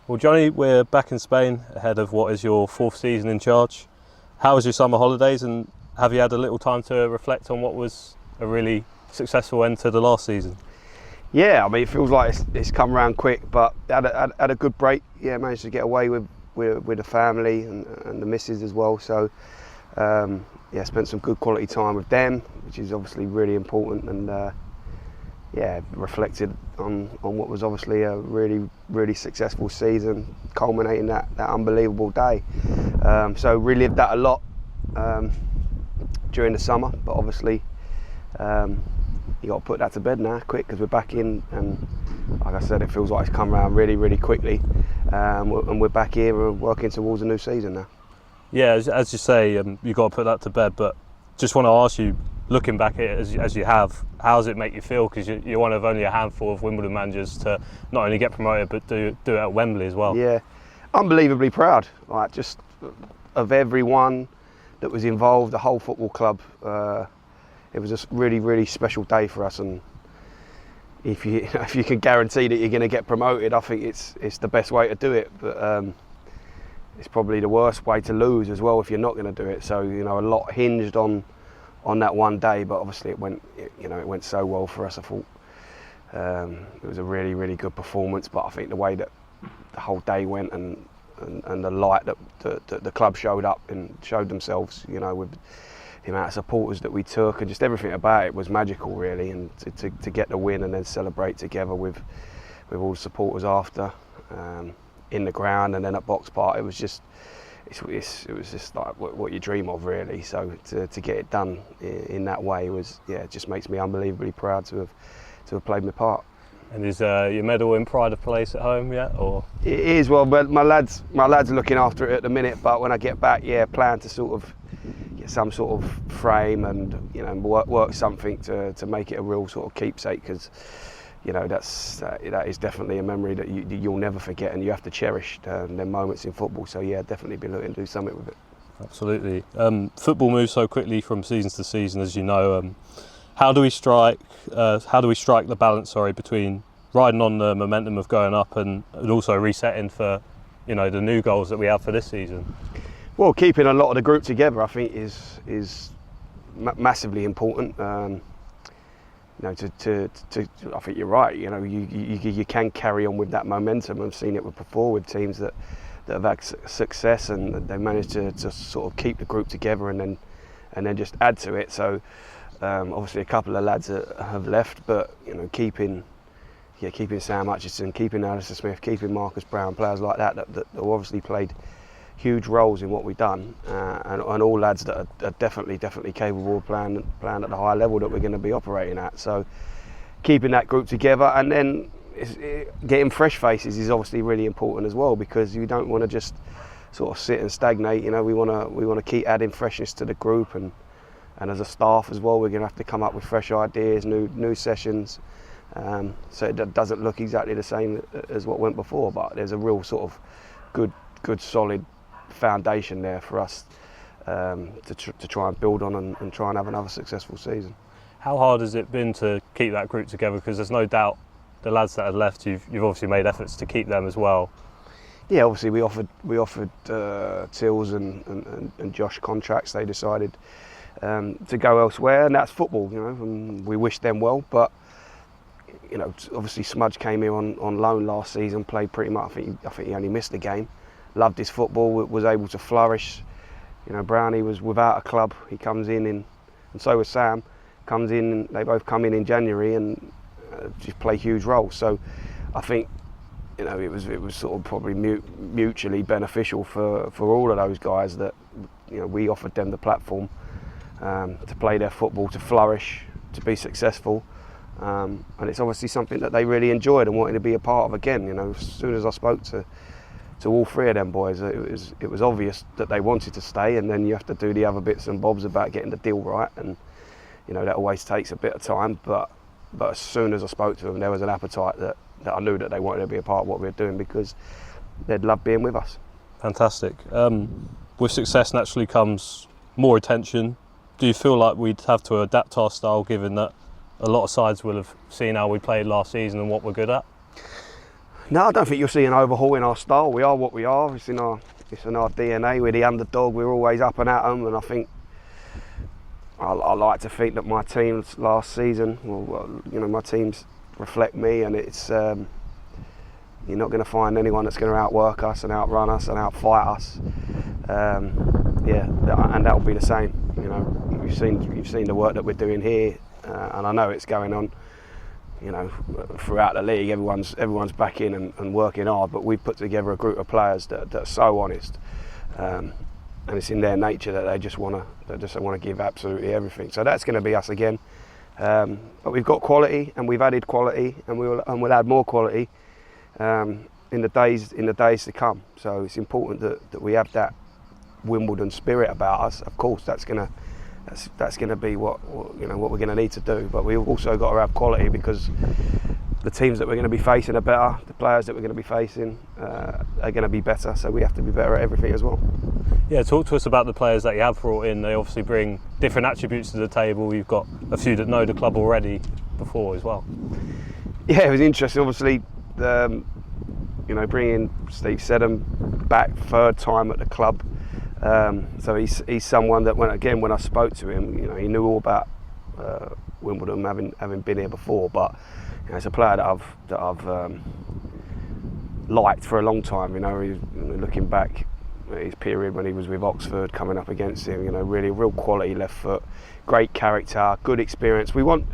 Well, Johnny, we're back in Spain ahead of what is your 4th season in charge. How was your summer holidays, and have you had a little time to reflect on what was a really successful end to the last season? Yeah, I mean, it feels like it's come around quick, but had a good break. Yeah, managed to get away with the family and the missus as well. So yeah, spent some good quality time with them, which is obviously really important, and yeah, reflected on what was obviously a really successful season, culminating that unbelievable day. So relived that a lot during the summer, but obviously you got to put that to bed now quick, because we're back in, and like I said, it feels like it's come around really quickly, and we're back here and working towards a new season now. Yeah, as you say, you've got to put that to bed, but just want to ask you, looking back at it as you have, how does it make you feel? Because you're one of only a handful of Wimbledon managers to not only get promoted but do it at Wembley as well. Yeah, unbelievably proud, like, just of everyone that was involved, the whole football club. It was a really special day for us, and if you can guarantee that you're going to get promoted, I think it's the best way to do it. But it's probably the worst way to lose as well if you're not going to do it. So, you know, a lot hinged on that one day, but obviously it went so well for us. I thought it was a really good performance, but I think the way that the whole day went, and the light that the club showed up and showed themselves, you know, with the amount of supporters that we took, and just everything about it was magical, really. And to get the win and then celebrate together with all the supporters after, in the ground and then at Box Park, it was just like what you dream of, really. So to get it done in that way was, yeah, it just makes me unbelievably proud to have played my part. And is your medal in pride of place at home yet, or? It is. Well, my lads are looking after it at the minute, but when I get back, yeah, plan to sort of get some sort of frame and, you know, work something to make it a real sort of keepsake, because, you know, that is definitely a memory that you'll never forget, and you have to cherish them moments in football. So yeah, definitely be looking to do something with it. Absolutely. Football moves so quickly from season to season, as you know. How do we strike the balance, between riding on the momentum of going up and also resetting for, you know, the new goals that we have for this season? Well, keeping a lot of the group together, I think, is massively important. You know, I think you're right. You know, you can carry on with that momentum. I've seen it before with teams that have had success, and they managed to sort of keep the group together and then just add to it. So obviously a couple of lads have left, but, you know, keeping Sam Hutchinson, keeping Alistair Smith, keeping Marcus Brown, players like that obviously played huge roles in what we've done, and all lads that are definitely capable of playing at the high level that we're going to be operating at. So keeping that group together, and then getting fresh faces is obviously really important as well, because you don't want to just sort of sit and stagnate. You know, we want to keep adding freshness to the group, and as a staff as well, we're going to have to come up with fresh ideas, new sessions, so it doesn't look exactly the same as what went before, but there's a real sort of good solid foundation there for us to try and build on and try and have another successful season. How hard has it been to keep that group together? Because there's no doubt the lads that have left, you've obviously made efforts to keep them as well. Yeah, obviously we offered Tills and Josh contracts. They decided to go elsewhere, and that's football, you know, and we wish them well. But, you know, obviously Smudge came here on loan last season, played pretty much. I think he only missed a game. Loved his football, was able to flourish. You know, Brownie was without a club. He comes in, and so was Sam. Comes in, they both come in January and just play huge roles. So I think, you know, it was sort of probably mutually beneficial for all of those guys that, you know, we offered them the platform to play their football, to flourish, to be successful. And it's obviously something that they really enjoyed and wanted to be a part of again. You know, as soon as I spoke to all three of them boys, it was obvious that they wanted to stay, and then you have to do the other bits and bobs about getting the deal right, and, you know, that always takes a bit of time. But as soon as I spoke to them, there was an appetite that I knew that they wanted to be a part of what we were doing, because they'd love being with us. Fantastic. With success naturally comes more attention. Do you feel like we'd have to adapt our style, given that a lot of sides will have seen how we played last season and what we're good at? No, I don't think you'll see an overhaul in our style. We are what we are. It's in our DNA. We're the underdog. We're always up and at them, and I think I like to think that my teams last season, my teams reflect me, and it's you're not going to find anyone that's going to outwork us and outrun us and outfight us. And that'll be the same. You've seen the work that we're doing here, and I know it's going on. Throughout the league, everyone's back in and working hard, but we've put together a group of players that are so honest, and it's in their nature that they just want to give absolutely everything. So that's going to be us again. But we've got quality, and we've added quality, and we'll add more quality in the days to come. So it's important that we have that Wimbledon spirit about us. Of course, that's going to be what we're going to need to do. But we've also got to have quality, because the teams that we're going to be facing are better. The players that we're going to be facing are going to be better. So we have to be better at everything as well. Yeah, talk to us about the players that you have brought in. They obviously bring different attributes to the table. You've got a few that know the club already before as well. Yeah, it was interesting. Obviously, bringing Steve Seddon back third time at the club. So he's someone that when I spoke to him, he knew all about Wimbledon, having been here before. But it's a player that I've liked for a long time. Looking back at his period when he was with Oxford, coming up against him, really real quality left foot, great character, good experience. We wanted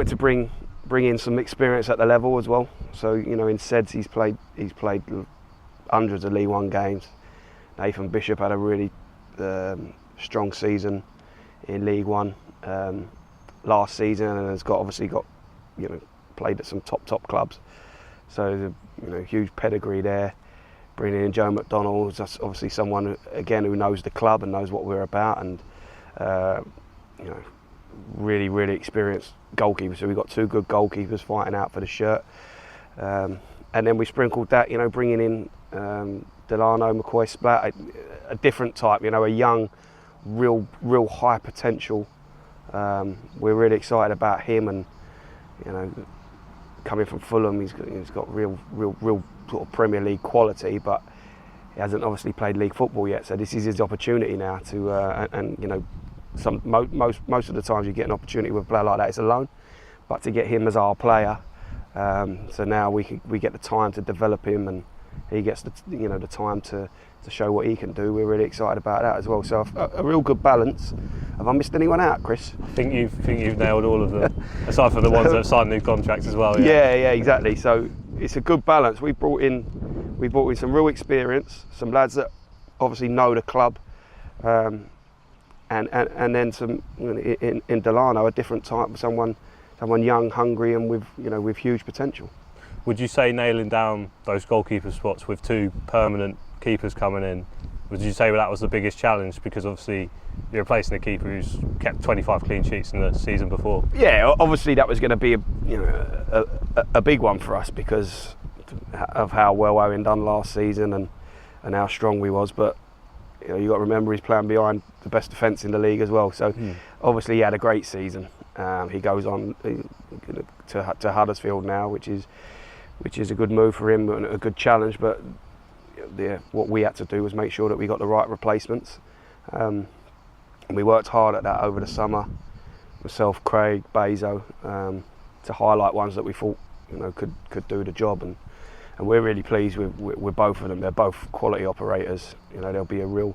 to bring in some experience at the level as well. So in Seds he's played hundreds of League One games. Nathan Bishop had a really strong season in League One last season, and has obviously got played at some top clubs. So huge pedigree there. Bringing in Joe McDonald, that's obviously someone again who knows the club and knows what we're about, and really experienced goalkeepers. So we've got two good goalkeepers fighting out for the shirt, and then we sprinkled that, bringing in Delano McCoy Splat, a different type, a young, real high potential. We're really excited about him, and coming from Fulham, he's got real sort of Premier League quality, but he hasn't obviously played league football yet. So this is his opportunity now to, most of the times you get an opportunity with a player like that, it's a loan, but to get him as our player, so now we get the time to develop him, and he gets the time to show what he can do. We're really excited about that as well. So a real good balance. Have I missed anyone out, Chris? I think you've nailed all of them, aside from the ones that have signed new contracts as well. Yeah, exactly. So it's a good balance. We brought in some real experience, some lads that obviously know the club, and then some in Delano, a different type, someone young, hungry, and with huge potential. Would you say nailing down those goalkeeper spots with two permanent keepers coming in, would you say that was the biggest challenge? Because obviously you're replacing a keeper who's kept 25 clean sheets in the season before. Yeah, obviously that was going to be a big one for us because of how well Owen done last season and how strong we was. But you got to remember he's playing behind the best defence in the league as well. So obviously he had a great season. He goes on to Huddersfield now, which is a good move for him and a good challenge. But what we had to do was make sure that we got the right replacements. And we worked hard at that over the summer, myself, Craig, Bezo, to highlight ones that we thought could do the job. And we're really pleased with both of them. They're both quality operators. There'll be a real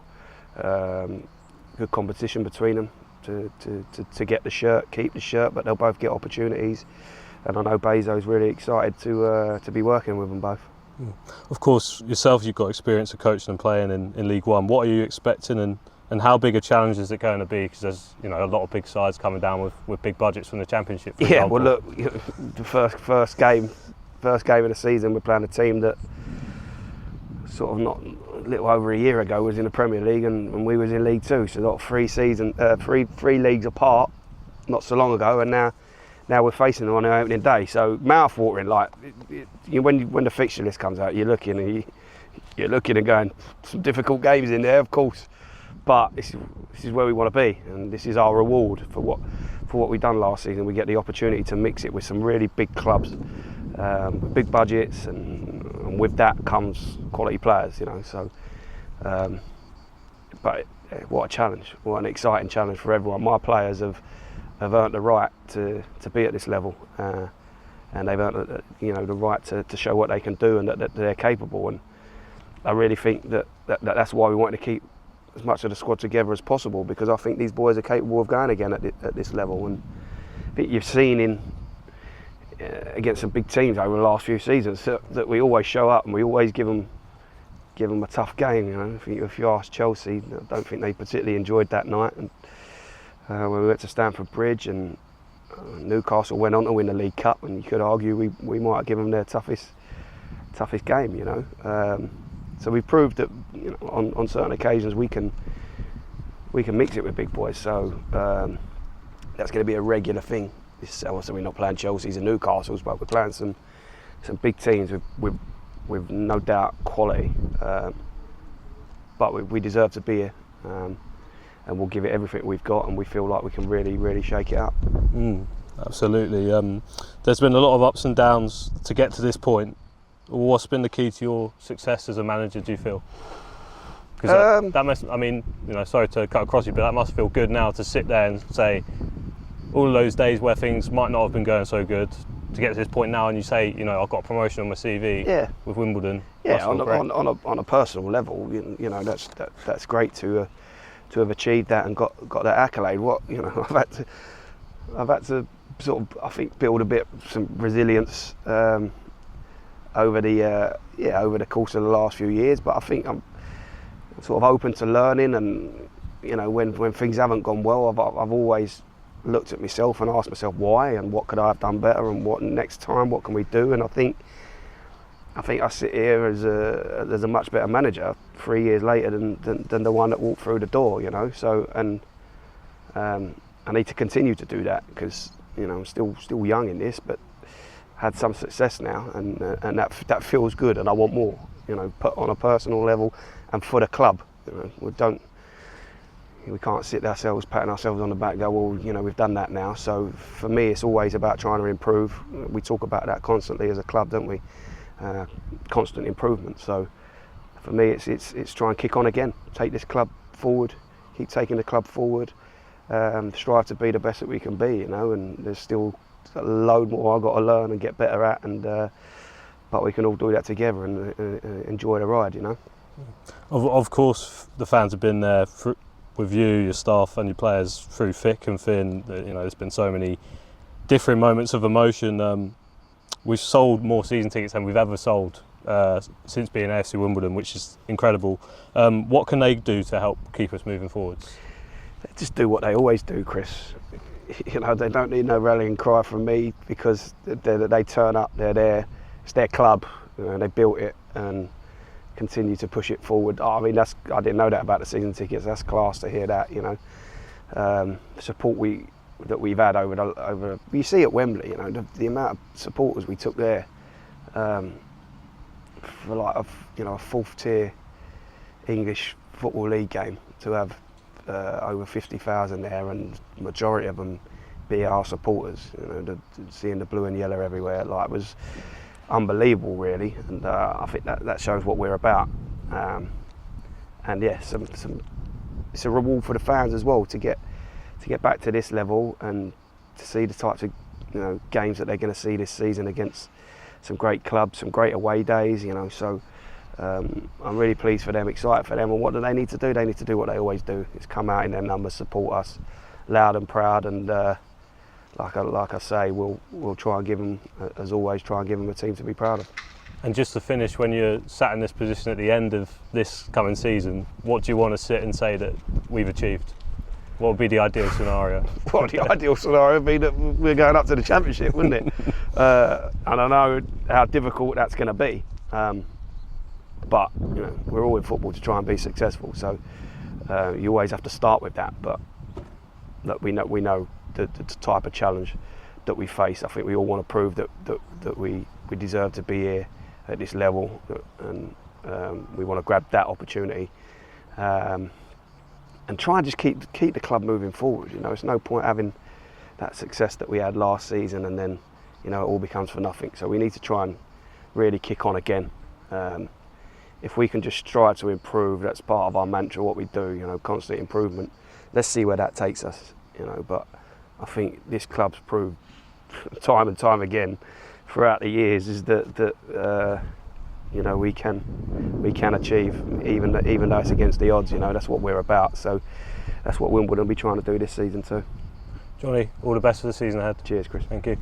good competition between them to get the shirt, keep the shirt, but they'll both get opportunities. And I know Bezo's really excited to be working with them both. Of course, yourself, you've got experience of coaching and playing in League One. What are you expecting, and how big a challenge is it going to be? Because there's a lot of big sides coming down with big budgets from the Championship. For example. Well, look, the first game of the season, we're playing a team that sort of not a little over a year ago was in the Premier League, and we was in League Two. So not three leagues apart, not so long ago, and now we're facing them on the opening day. So mouth-watering, like when the fixture list comes out, you're looking and going, some difficult games in there, of course. But this is where we want to be, and this is our reward for what we've done last season. We get the opportunity to mix it with some really big clubs, big budgets, and with that comes quality players, you know. So, but what a challenge! What an exciting challenge for everyone. My players have earned the right to be at this level, and they've earned, you know, the right to show what they can do and that they're capable. And I really think that's why we wanted to keep as much of the squad together as possible, because I think these boys are capable of going again at this level. And I think you've seen against some big teams over the last few seasons that we always show up and we always give them a tough game. You know, if you ask Chelsea, I don't think they particularly enjoyed that night. And when we went to Stamford Bridge, and Newcastle went on to win the League Cup, and you could argue we might have given them their toughest game. You know, so we proved that, you know, on certain occasions we can mix it with big boys. So that's going to be a regular thing. Also, we're not playing Chelsea's and Newcastle's, but we're playing some big teams with no doubt quality. But we deserve to be here, and we'll give it everything we've got, and we feel like we can really shake it up. Absolutely. There's been a lot of ups and downs to get to this point. What's been the key to your success as a manager, do you feel? Because that must, I mean, you know, sorry to cut across you, but that must feel good now to sit there and say, all of those days where things might not have been going so good, to get to this point now, and you say, you know, I've got a promotion on my CV with Wimbledon. Yeah, on a personal level, you know, that's great to have achieved that and got that accolade. What, you know, I've had to sort of, I think, build some resilience over the course of the last few years. But I think I'm sort of open to learning, and, you know, when things haven't gone well, I've always looked at myself and asked myself why, and what could I have done better, and what next time, what can we do? And I think I sit here as a much better manager 3 years later than the one that walked through the door, you know. So, and I need to continue to do that, because, you know, I'm still young in this, but had some success now, and that feels good, and I want more, you know, put on a personal level and for the club. You know, we can't sit ourselves patting ourselves on the back and go, well, you know, we've done that now. So for me, it's always about trying to improve. We talk about that constantly as a club, don't we? Constant improvement. So for me, it's try and kick on again, take this club forward, keep taking the club forward, strive to be the best that we can be, you know. And there's still a load more I've got to learn and get better at, and but we can all do that together and enjoy the ride, you know. Of course, the fans have been there with you, your staff and your players through thick and thin. You know, there's been so many different moments of emotion. We've sold more season tickets than we've ever sold since being AFC Wimbledon, which is incredible. What can they do to help keep us moving forwards? They just do what they always do, Chris. You know, they don't need no rallying cry from me, because they turn up, they're there, it's their club, you know, they built it and continue to push it forward. I mean, I didn't know that about the season tickets. That's class to hear that, you know. Support that we've had over you see at Wembley, you know, the amount of supporters we took there for like a fourth tier English football league game, to have over 50,000 there, and the majority of them be our supporters. You know, seeing the blue and yellow everywhere, like, it was unbelievable, really. And I think that shows what we're about. And yeah, it's a reward for the fans as well to get back to this level and to see the types of, you know, games that they're going to see this season against some great clubs, some great away days, you know. So I'm really pleased for them, excited for them. And what do they need to do? They need to do what they always do: is come out in their numbers, support us, loud and proud. And like I say, we'll try and give them, as always, a team to be proud of. And just to finish, when you're sat in this position at the end of this coming season, what do you want to sit and say that we've achieved? What would be the ideal scenario? Well, the ideal scenario would be that we're going up to the Championship, wouldn't it? And I know how difficult that's going to be. But, you know, we're all in football to try and be successful. So you always have to start with that. But look, we know the type of challenge that we face. I think we all want to prove that we deserve to be here at this level, and we want to grab that opportunity. And try and just keep the club moving forward. You know, it's no point having that success that we had last season and then it all becomes for nothing. So we need to try and really kick on again. If we can just strive to improve, that's part of our mantra, what we do, constant improvement. Let's see where that takes us, but I think this club's proved time and time again throughout the years is that we can achieve, even though it's against the odds. That's what we're about. So that's what Wimbledon will be trying to do this season too. Johnny, all the best for the season ahead. Cheers, Chris. Thank you.